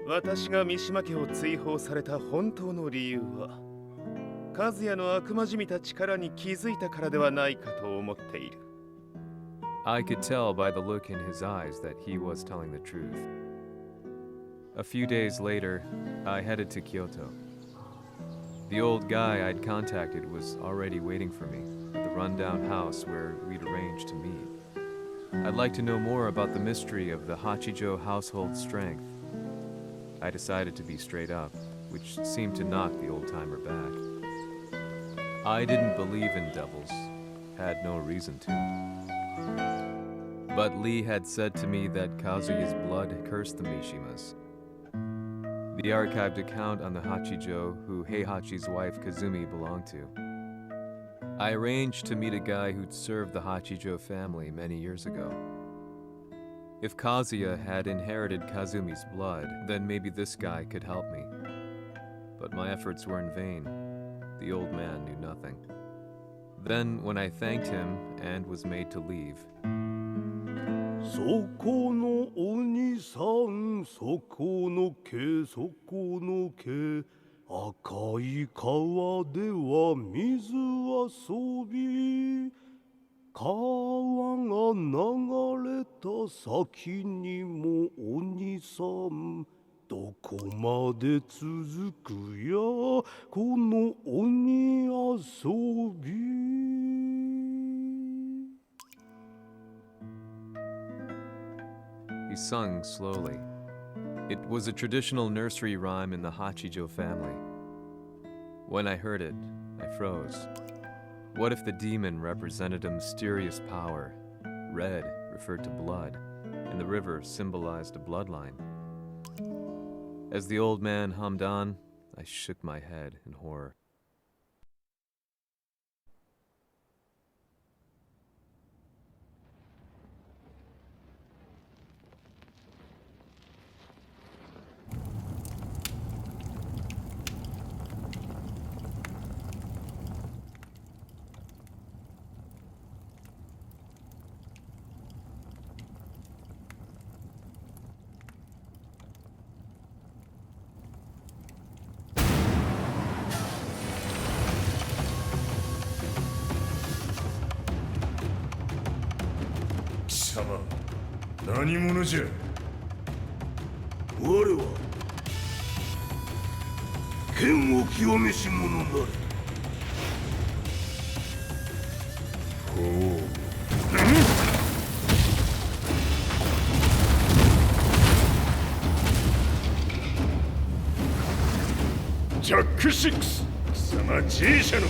私が三島家を追放された本当の理由は、和也の悪魔じみた力に気づいたからではないかと思っている。I could tell by the look in his eyes that he was telling the truth. A few days later, I headed to Kyoto. The old guy I'd contacted was already waiting for me at the rundown house where we'd arranged to meet. I'd like to know more about the mystery of the Hachijo household strength. I decided to be straight up, which seemed to knock the old-timer back. I didn't believe in devils, had no reason to. But Lee had said to me that Kazuya's blood cursed the Mishimas. The archived account on the Hachijo who Heihachi's wife Kazumi belonged to. I arranged to meet a guy who'd served the Hachijo family many years ago. If Kazuya had inherited Kazumi's blood, then maybe this guy could help me. But my efforts were in vain. The old man knew nothing. Then, when I thanked him and was made to leave, そこのお兄さん、そこの毛、そこの毛、赤い川では水遊び、川が流れた先にもお兄さん、どこまで続くやこの鬼遊び。he sung slowly. It was a traditional nursery rhyme in the Hachijo family. When I heard it, I froze. What if the demon represented a mysterious power? Red referred to blood, and the river symbolized a bloodline. As the old man hummed on, I shook my head in horror. Sama, 何者じゃ。我は剣を清めし者なり。ほう。ジャック6、貴様 G 社の。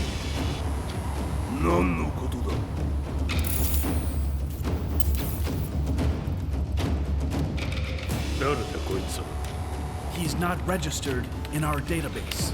何のことだ。誰だこいつは。He's not registered in our database.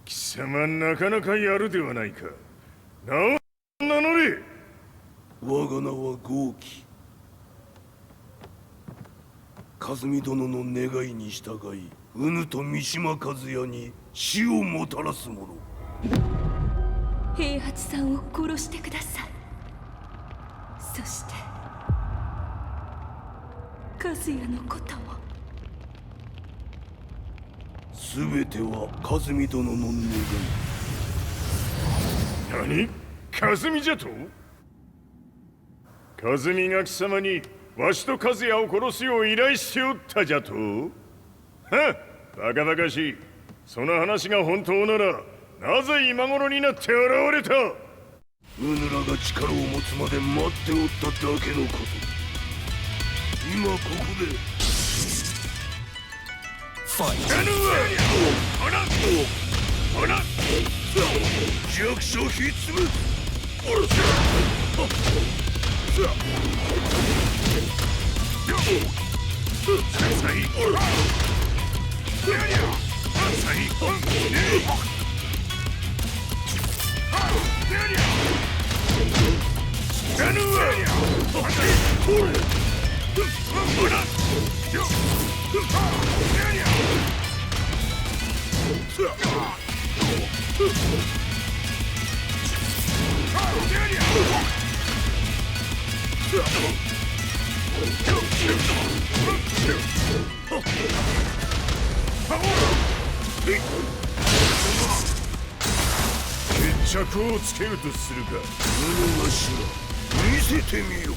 貴様なかなかやるではないか。名を名乗れ。我が名は豪輝。和美殿の願いに従い、うぬと三島和也に死をもたらす者。平八さんを殺してください。そして和也のことも。全ては和美殿の願い。何？和美じゃと？和美が貴様にわしと和也を殺すよう依頼しておったじゃと？はっ、バカバカしい。その話が本当ならなぜ今頃になって現れた？うぬらが力を持つまで待っておっただけのこと。今ここでファイト。弱小ひっつむ。決着をつけるとするか。うぬがしら見せてみよ。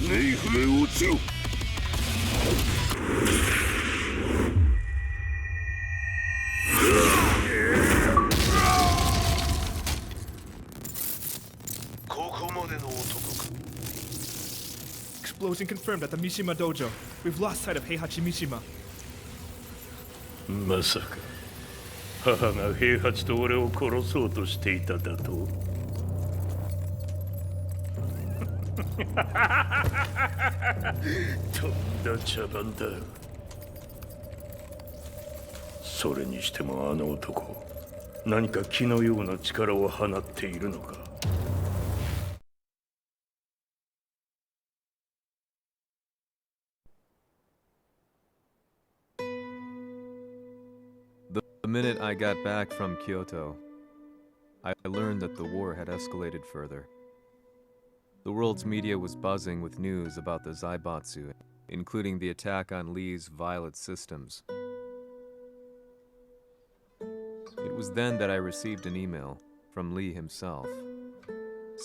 ネイフへ落ちよ。ここまでの男か。Explosion confirmed at the Mishima dojo. We've lost sight of Heihachi Mishima. まさか母が平八と俺を殺そうとしていただと？とんだ茶番だ。それにしてもあの男、何か気のような力を放っているのか。The minute I got back from Kyoto, I learned that the war had escalated further. The world's media was buzzing with news about the Zaibatsu, including the attack on Lee's Violet systems. It was then that I received an email from Lee himself,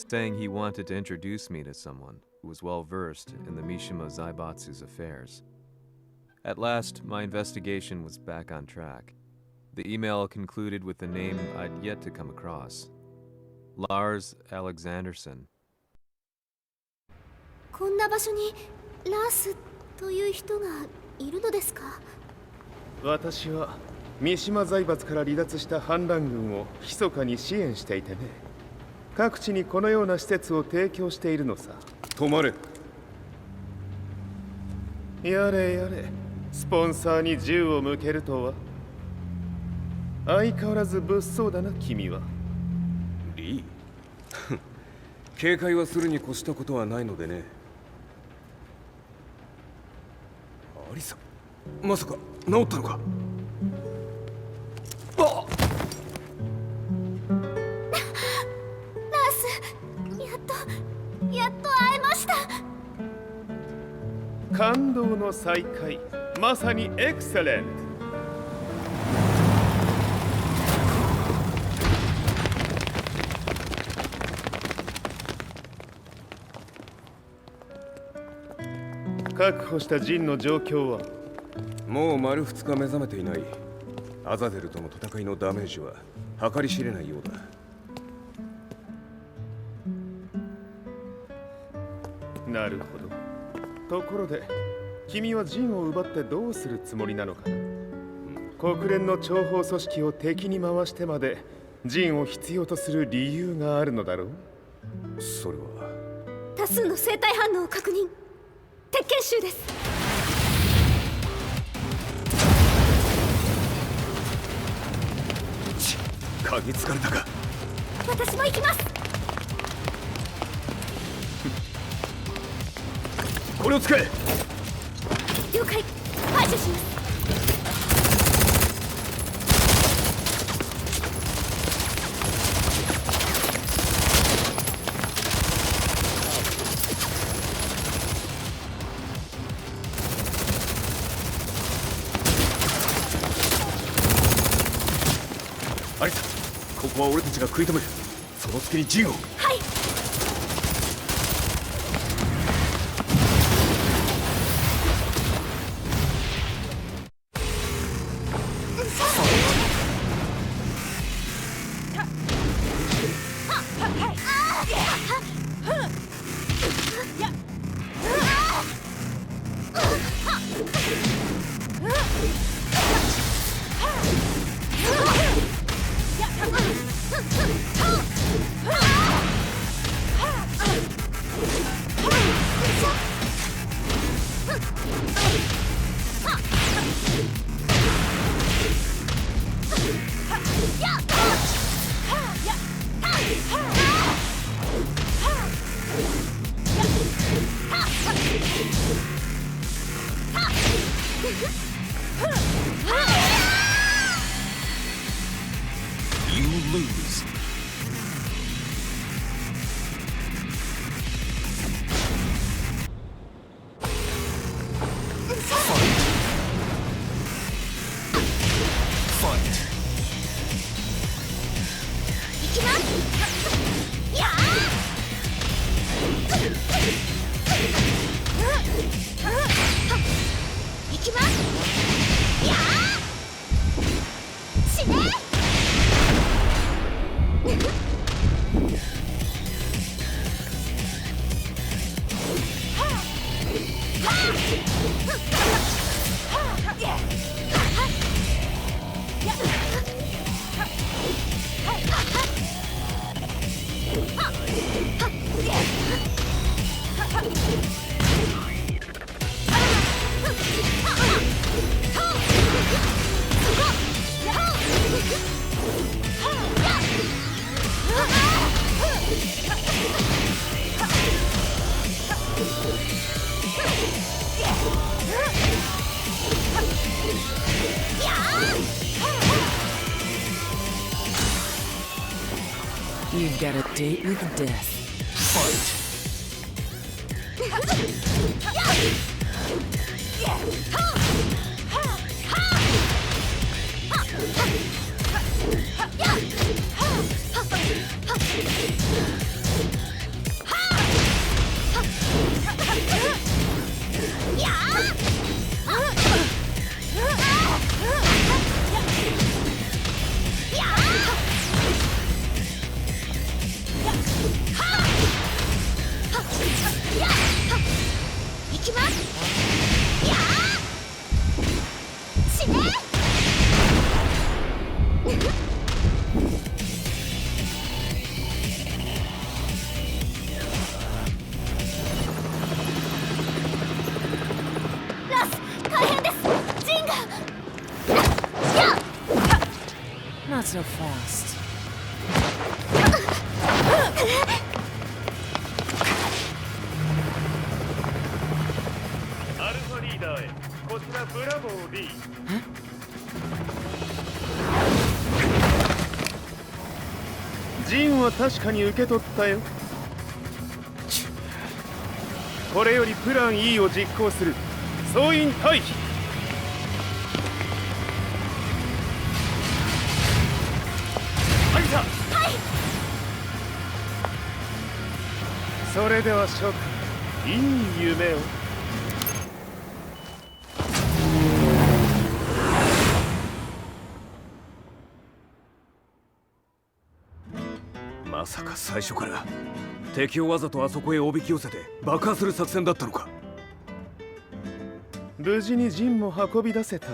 saying he wanted to introduce me to someone who was well versed in the Mishima Zaibatsu's affairs. At last, my investigation was back on track. The email concluded with a name I'd yet to come across. Lars Alexanderson. こんな場所にラースという人がいるのですか？私は三島財閥から離脱した反乱軍を密かに支援していてね。各地にこのような施設を提供しているのさ。止まれ。やれやれ、スポンサーに銃を向けるとは。相変わらず物騒だな君は。リー警戒はするに越したことはないのでね。リサ、まさか治ったのか？あっ！ラス、やっと会えました。感動の再会、まさにエクセレント。確保したジンの状況は？もう丸2日目覚めていない。アザゼルとの戦いのダメージは計り知れないようだ。なるほど。ところで君はジンを奪ってどうするつもりなのかな？国連の諜報組織を敵に回してまでジンを必要とする理由があるのだろう？それは多数の生体反応を確認。鉄拳衆です。嗅ぎつかれたか。私も行きます。これを使え。了解。排除します。アリサ、ここは俺たちが食い止める。その隙にジンを。はい。You lose. Fight. 行きます。やあ。行きます。やあ。死ね。You've got a date with death. Fight. Not so fast. アルファリーダーへこちらブラボー D。ジンは確かに受け取ったよ。これよりプラン E を実行する。総員退避。はいさ。はい。それでは諸君、いい夢を。まさか最初から敵をわざとあそこへおびき寄せて爆破する作戦だったのか。無事にジンも運び出せた。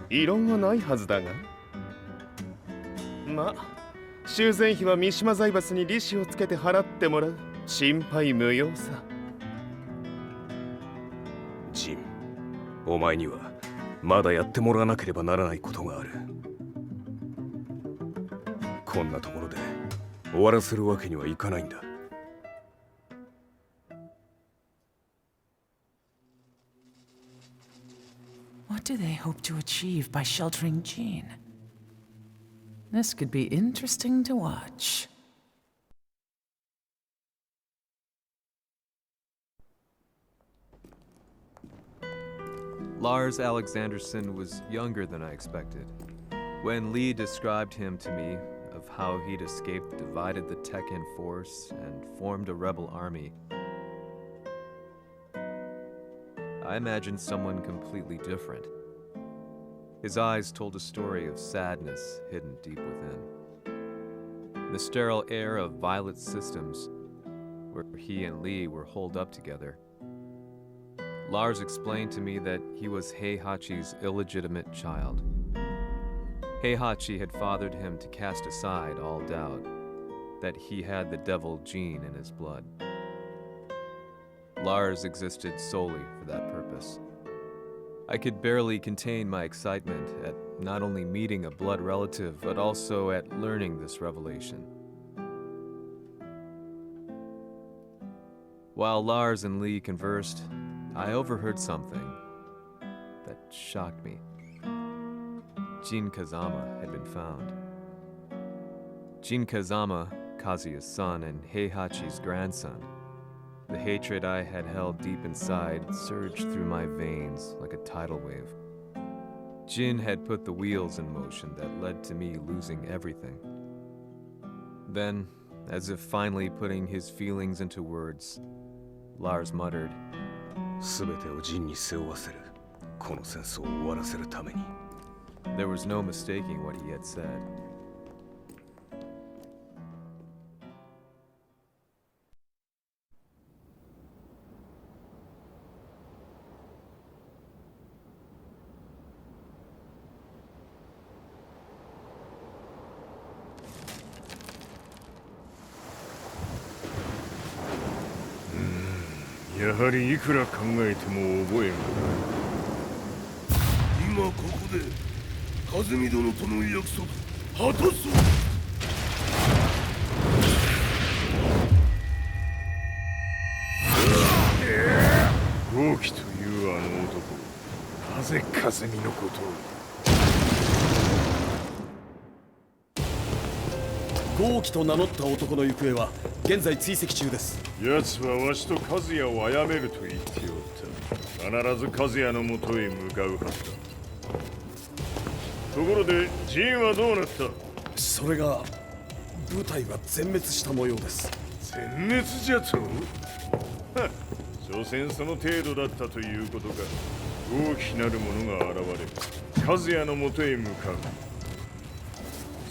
異論はないはずだが。まあ修繕費は三島財閥に利子をつけて払ってもらう。心配無用さ。ジン、お前にはまだやってもらわなければならないことがある。こんなところで終わらせるわけにはいかないんだ。What do they hope to achieve by sheltering Jean? This could be interesting to watch. Lars Alexanderson was younger than I expected. When Lee described him to me, of how he'd escaped, divided the Tekken force, and formed a rebel army, I imagined someone completely different. His eyes told a story of sadness hidden deep within. The sterile air of Violet Systems, where he and Lee were holed up together. Lars explained to me that he was Heihachi's illegitimate child. Heihachi had fathered him to cast aside all doubt that he had the devil gene in his blood. Lars existed solely for that purpose. I could barely contain my excitement at not only meeting a blood relative, but also at learning this revelation. While Lars and Lee conversed, I overheard something that shocked me. Jin Kazama had been found. Jin Kazama, Kazuya's son and Heihachi's grandson. The hatred I had held deep inside surged through my veins like a tidal wave. Jin had put the wheels in motion that led to me losing everything. Then, as if finally putting his feelings into words, Lars muttered, 全てをジンに背負わせる。この戦争を終わらせるために。There was no mistaking what he had said. Hmm, やはりいくら考えても覚えん。今ここで和美殿との約束果たそう。豪輝というあの男、なぜ和美のことを。豪輝と名乗った男の行方は現在追跡中です。奴はわしと和也を殺めると言っておった。必ず和也のもとへ向かうはずだ。ところでジンはどうなった？それが部隊は全滅した模様です。全滅じゃと？はっ、所詮その程度だったということか。大きなるものが現れ、和也のもとへ向かう。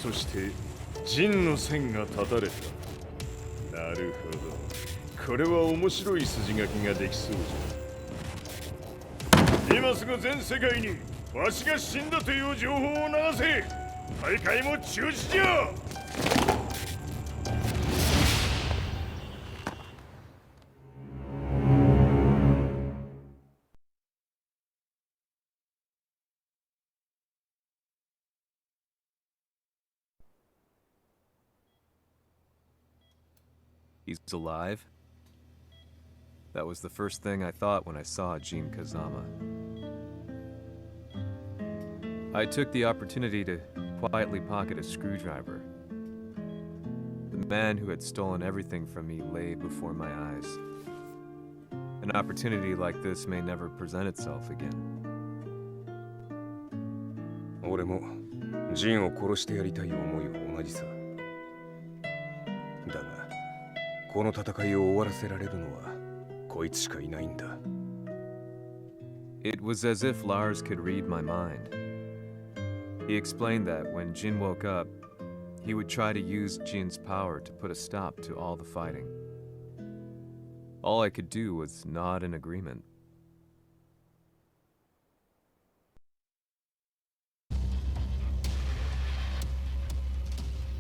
そして陣の線が断たれた。なるほど、これは面白い筋書きができそうじゃ。今すぐ全世界にわしが死んだという情報を流せ。大会も中止じゃ。He's alive? That was the first thing I thought when I saw Jin Kazama. I took the opportunity to quietly pocket a screwdriver. The man who had stolen everything from me lay before my eyes. An opportunity like this may never present itself again. 俺もジンを殺してやりたい思いは同じさ。だが、この戦いを終わらせられるのはこいつしかいないんだ。It was as if Lars could read my mind. He explained that when Jin woke up, he would try to use Jin's power to put a stop to all the fighting. All I could do was nod in agreement.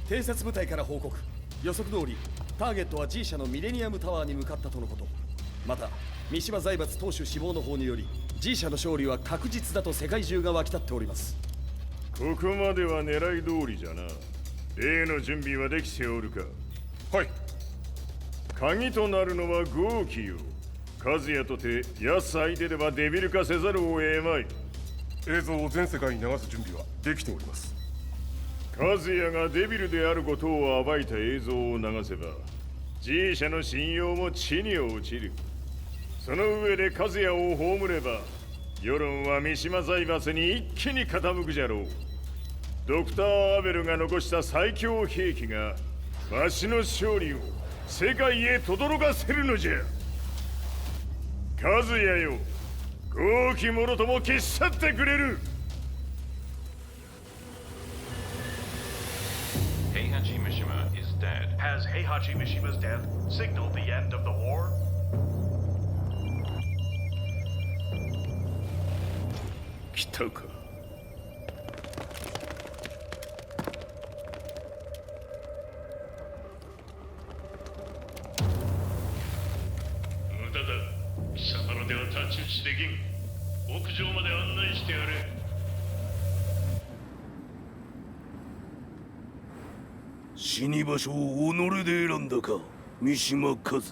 偵察部隊から報告。予測通りターゲットは G 社のミレニアムタワーに向かったとのこと。また三島財閥当主死亡の方により G 社の勝利は確実だと世界中が沸き立っております。ここまでは狙い通りじゃな。例の準備はできておるか。はい。鍵となるのは豪気よ。和也とて安相手ではデビル化せざるを得まい。映像を全世界に流す準備はできております。和也がデビルであることを暴いた映像を流せば G 社の信用も地に落ちる。その上で和也を葬れば世論は三島財閥に一気に傾くじゃろう。ドクター・アベルが残した最強兵器がわしの勝利を世界へ轟かせるのじゃ。和也よ、豪気者とも消し去ってくれる。Heihachi Mishima is dead. Has Heihachi Mishima's death signaled the end of the war? 来たか。無駄だ。貴様らでは太刀打ちできん。屋上まで案内してやれ。死に場所を己で選んだか、三島和也。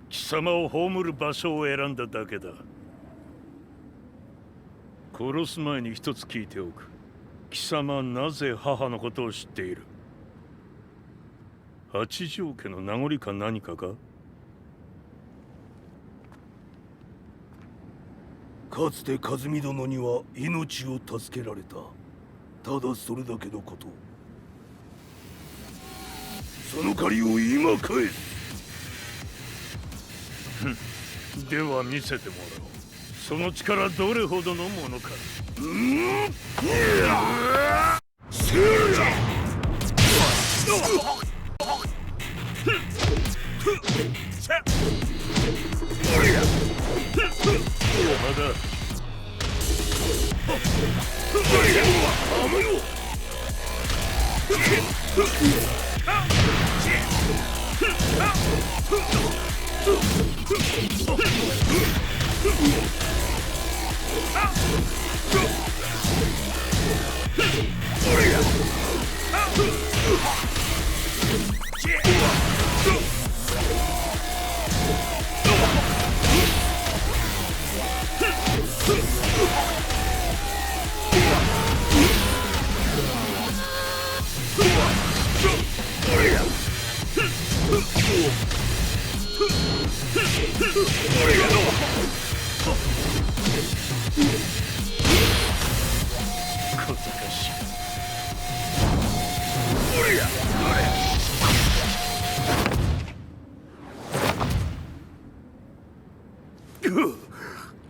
貴様を葬る場所を選んだだけだ。殺す前に一つ聞いておく。貴様はなぜ母のことを知っている？八条家の名残か何かか？かつて和美殿には命を助けられた。ただそれだけのこと。その借りを今返す。では見せてもらおう。その力どれほどのものか。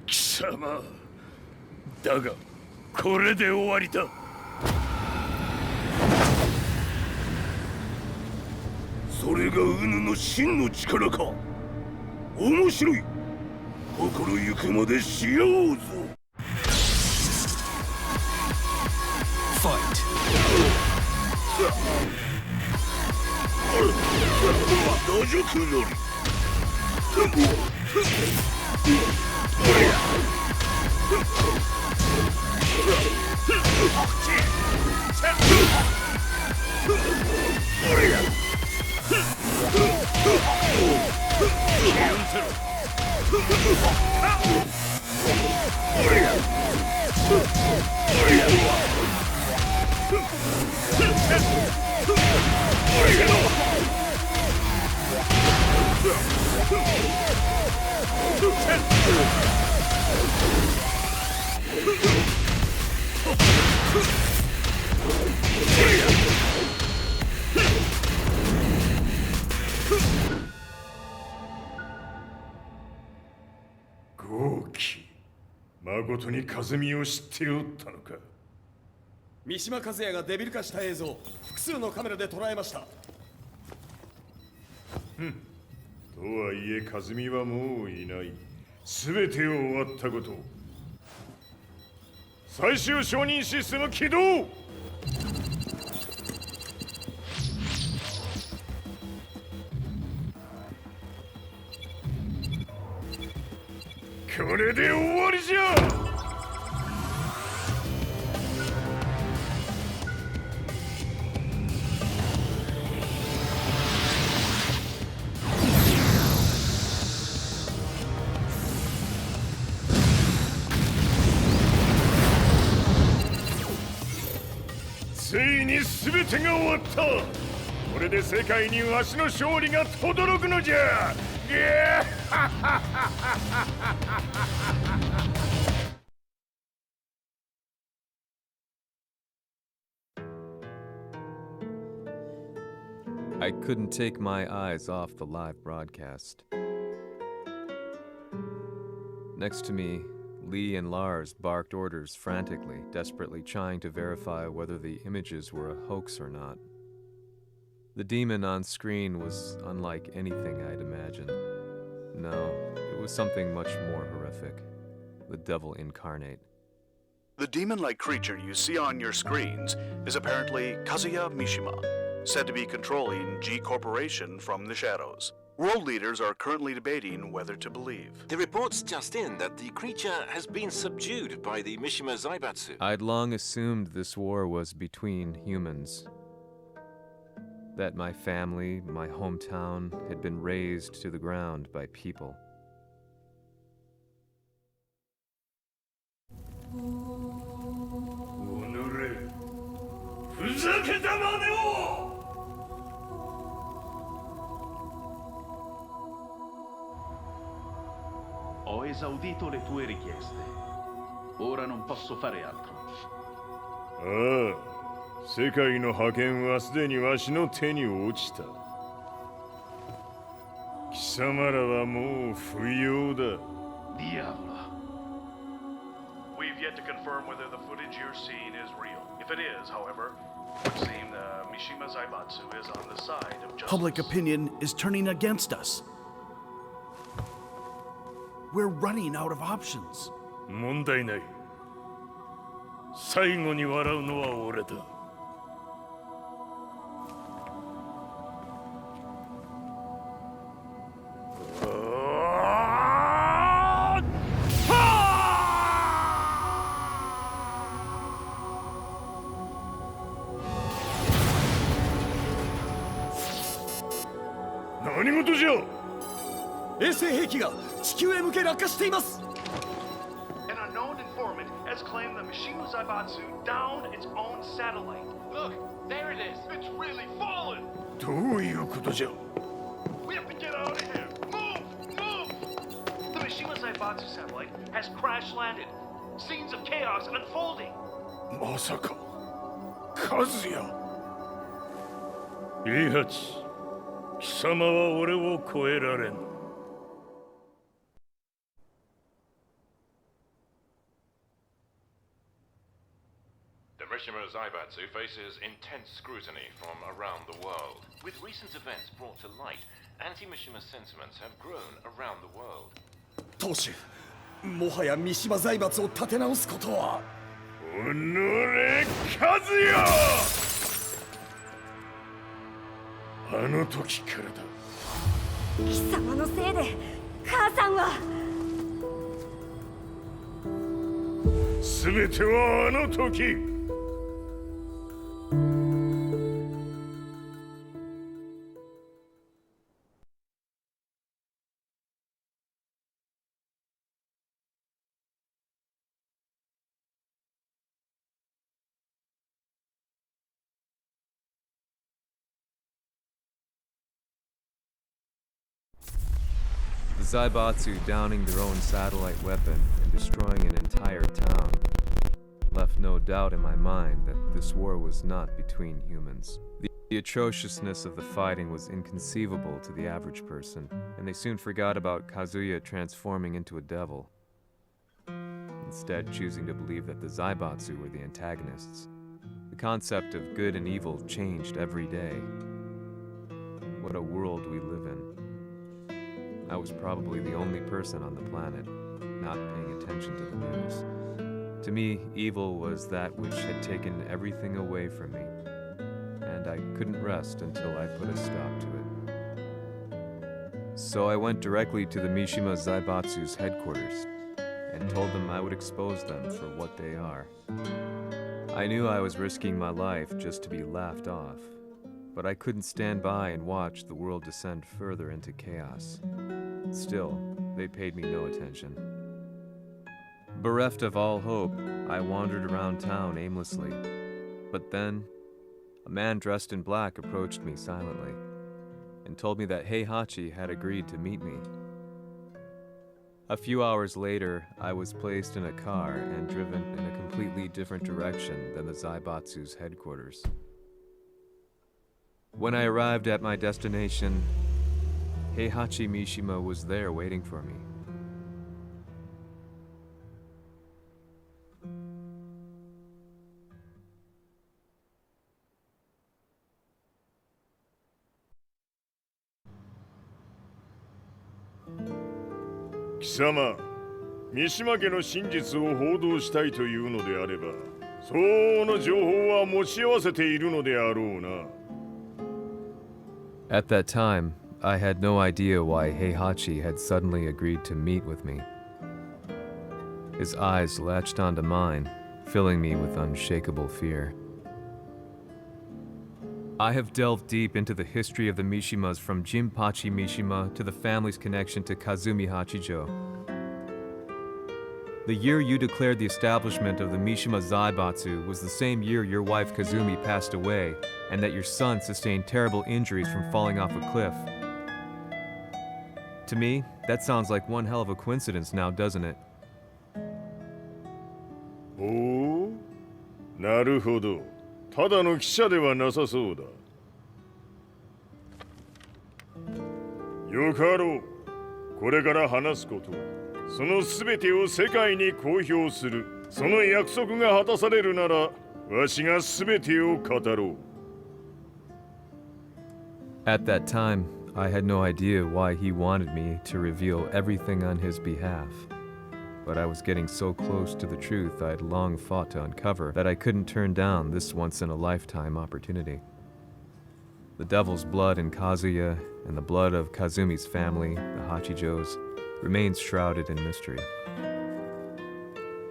貴様だがこれで終わりだ。それがウヌの真の力か。面白い。心ゆくまでしようぞ。打辱なり。豪気、まことに和美を知っておったのか。三島和也がデビル化した映像、複数のカメラで捉えました。とはいえ和美はもういない。全てを終わったこと。最終承認システム起動。これで終わりじゃ。ついに全てが終わった。これで世界にわしの勝利が轟くのじゃ。I couldn't take my eyes off the live broadcast. Next to me, Lee and Lars barked orders frantically, desperately trying to verify whether the images were a hoax or not. The demon on screen was unlike anything I'd imagined. No, it was something much more horrific. The devil incarnate. The demon-like creature you see on your screens is apparently Kazuya Mishima, said to be controlling G Corporation from the shadows. World leaders are currently debating whether to believe. The reports just in that the creature has been subdued by the Mishima Zaibatsu. I'd long assumed this war was between humans. That my family, my hometown, had been razed to the ground by people. Ho esaudito le tue richieste. Ora non posso fare altro. ああ、世界の覇権はすでにわしの手に落ちた。貴様らはもう不要だ。Diavolo. We've yet to confirm whether the footage you're seeing is real. If it is, however, it would seem the Mishima Zaibatsu is on the side of justice. Public opinion is turning against us. We're running out of options. 問題ない。最後に笑うのは俺だ。何事じゃ。衛星兵器が地球へ向け落下しています。An unknown informant has claimed the Mishima Zaibatsu downed its own satellite. Look, there it is. It's really fallen. どういうことじゃ。We have to get out of here. Move, move. The Mishima Zaibatsu satellite has crash landed. Scenes of chaos unfolding. まさか、和也。イハチ、貴様は俺を超えられん。The Mishima Zaibatsu faces intense scrutiny from around the world. With recent events brought to light, anti-Mishima sentiments have grown around the world. 当主、もはや三島財閥を立て直すことは。おのれ、和也！あの時からだ。貴様のせいで母さんは。全てはあの時。Zaibatsu downing their own satellite weapon and destroying an entire town left no doubt in my mind that this war was not between humans. The atrociousness of the fighting was inconceivable to the average person, and they soon forgot about Kazuya transforming into a devil, instead choosing to believe that the Zaibatsu were the antagonists. The concept of good and evil changed every day. What a world we live in. I was probably the only person on the planet not paying attention to the news. To me, evil was that which had taken everything away from me, and I couldn't rest until I put a stop to it. So I went directly to the Mishima Zaibatsu's headquarters and told them I would expose them for what they are. I knew I was risking my life just to be laughed off, but I couldn't stand by and watch the world descend further into chaos. Still, they paid me no attention. Bereft of all hope, I wandered around town aimlessly. But then, a man dressed in black approached me silently and told me that Heihachi had agreed to meet me. A few hours later, I was placed in a car and driven in a completely different direction than the Zaibatsu's headquarters. When I arrived at my destination, Heihachi Mishima was there waiting for me.貴様、三島家の真実を報道したいというのであれば、相応の情報は持ち合わせているのであろうな。At that time, I had no idea why Heihachi had suddenly agreed to meet with me. His eyes latched onto mine, filling me with unshakable fear. I have delved deep into the history of the Mishimas from Jinpachi Mishima to the family's connection to Kazumi Hachijo. The year you declared the establishment of the Mishima Zaibatsu was the same year your wife Kazumi passed away, and that your son sustained terrible injuries from falling off a cliff. To me, that sounds like one hell of a coincidence now, doesn't it? おお、なるほど。ただの記者ではなさそうだ。よかろう。これから話すこと、そのすべてを世界に公表する。その約束が果たされるなら、わしがすべてを語ろう。At that time, I had no idea why he wanted me to reveal everything on his behalf. But I was getting so close to the truth I'd long fought to uncover that I couldn't turn down this once-in-a-lifetime opportunity. The devil's blood in Kazuya and the blood of Kazumi's family, the Hachijos, remains shrouded in mystery.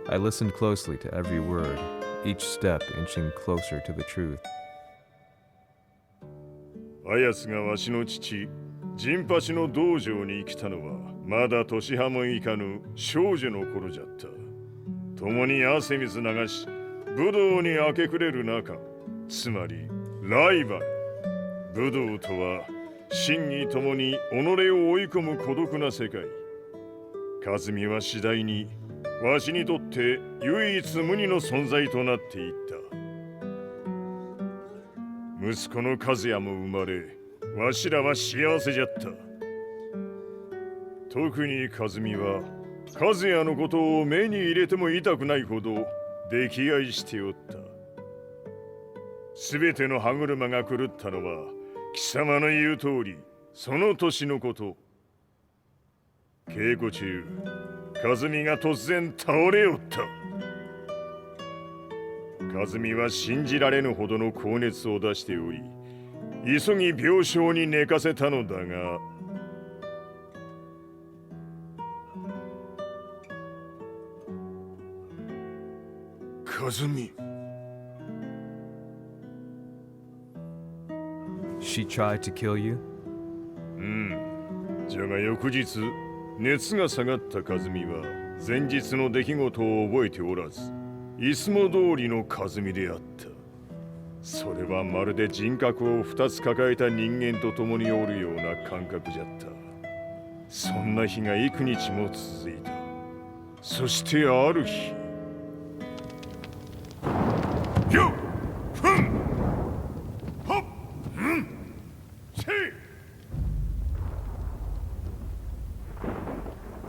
I listened closely to every word, each step inching closer to the truth. あやつがわしの父、陣八の道場に来たのは、まだ年端もいかぬ少女の頃じゃった。共に汗水流し、武道に明け暮れる中、つまりライバル。武道とは、真偽ともに己を追い込む孤独な世界。和美は次第に、わしにとって唯一無二の存在となっていった。息子の和也も生まれ、わしらは幸せじゃった。特に和美は、和也のことを目に入れても痛くないほど溺愛しておった。すべての歯車が狂ったのは、貴様の言う通り、その年のこと。稽古中、和美が突然倒れおった。和美は信じられぬほどの高熱を出しており、急ぎ病床に寝かせたのだが、和美。She tried to kill you? じゃが翌日、熱が下がった和美は、前日の出来事を覚えておらず、いつも通りの和美であった。それはまるで人格を2つ抱えた人間と共におるような感覚じゃった。そんな日が幾日も続いた。そしてある日、よっ